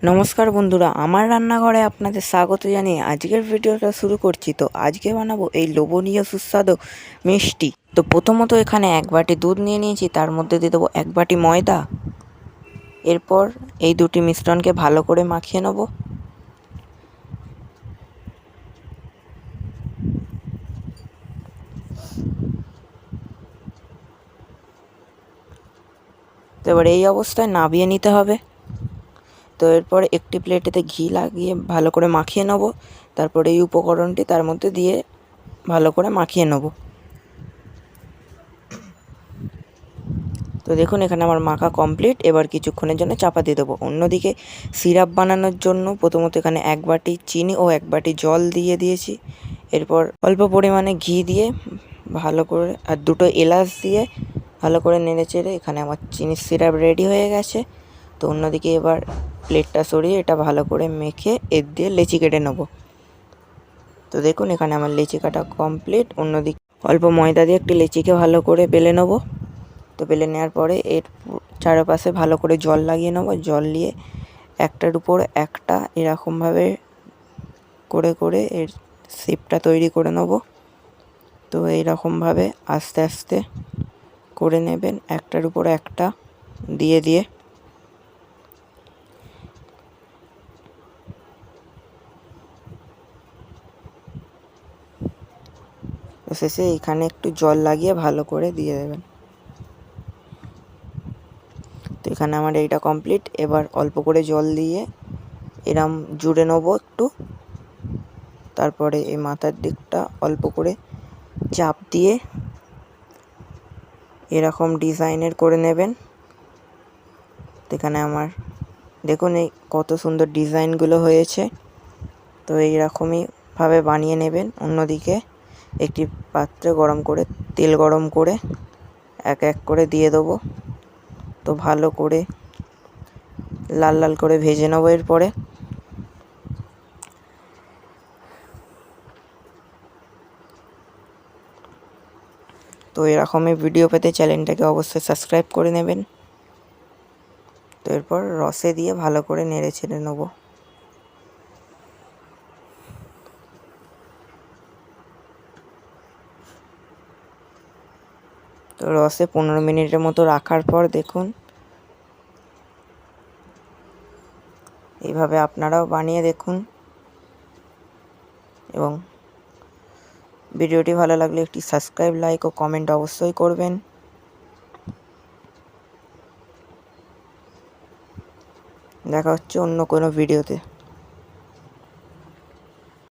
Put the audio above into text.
নমস্কার বন্ধুরা, আমার রান্নাঘরে আপনাদের স্বাগত জানিয়ে আজকের ভিডিওটা শুরু করছি। তো আজকে বানাবো এই লোভনীয় সুস্বাদু মিষ্টি। তো প্রথমত এখানে 1 বাটি দুধ নিয়ে নিয়েছি, তার মধ্যে দিয়ে দেবো 1 বাটি ময়দা। এরপর এই দুটি মিশ্রণকে ভালো করে মাখিয়ে নেব। তো এবার এই অবস্থায় নাবিয়ে নিতে হবে। তো এরপর একটি প্লেটেতে ঘি লাগিয়ে ভালো করে মাখিয়ে নেব। তারপর এই উপকরণটি তার মধ্যে দিয়ে ভালো করে মাখিয়ে নেব। তো দেখুন এখানে আমার মাখা কমপ্লিট। এবার কিছুক্ষণের জন্য চাপা দিয়ে দেবো। অন্যদিকে সিরাপ বানানোর জন্য প্রথমত এখানে 1 বাটি চিনি ও 1 বাটি জল দিয়ে দিয়েছি। এরপর অল্প পরিমাণে ঘি দিয়ে ভালো করে আর 2টো এলাচ দিয়ে ভালো করে নেড়েচেড়ে এখানে আমার চিনির সিরাপ রেডি হয়ে গেছে। তো অন্যদিকে এবার প্লেটটা সরিয়ে এটা ভালো করে মেখে এর দিয়ে লেচি কেটে নেব। তো দেখুন এখানে আমার লেচি কাটা কমপ্লিট। অন্যদিকে অল্প ময়দা দিয়ে একটি লেচিকে ভালো করে বেলে নেব। তো বেলে নেওয়ার পরে এর চারপাশে ভালো করে জল লাগিয়ে নেব। জল দিয়ে একটার উপর একটা এরকমভাবে করে করে এর শেপটা তৈরি করে নেব। তো এইরকমভাবে আস্তে আস্তে করে নেবেন, একটার উপর একটা দিয়ে দিয়ে। শেষে এখানে একটু জল লাগিয়ে ভালো করে দিয়ে দেবেন। তো এখানে আমার এইটা কমপ্লিট। এবার অল্প করে জল দিয়ে এরম জুড়ে নেব একটু। তারপরে এই মাথার দিকটা অল্প করে চাপ দিয়ে এরকম ডিজাইনের করে নেবেন। এখানে আমার দেখুন এই কত সুন্দর ডিজাইনগুলো হয়েছে। তো এইরকমই ভাবে বানিয়ে নেবেন। অন্যদিকে একটি পাত্রে গরম করে তেল গরম করে এক এক করে দিয়ে দেবো। তো ভালো করে লাল লাল করে ভেজে নেবো। এরপরে তো এরকমই ভিডিও পেতে চ্যানেলটাকে অবশ্যই সাবস্ক্রাইব করে নেবেন। তো এরপর রসে দিয়ে ভালো করে নেড়ে ছেড়ে নেবো। তো রসে 15 মিনিটের মতো রাখার পর দেখুন এইভাবে আপনারাও বানিয়ে দেখুন। এবং ভিডিওটি ভালো লাগলে একটি সাবস্ক্রাইব, লাইক ও কমেন্ট অবশ্যই করবেন। দেখা হচ্ছে অন্য কোনো ভিডিওতে।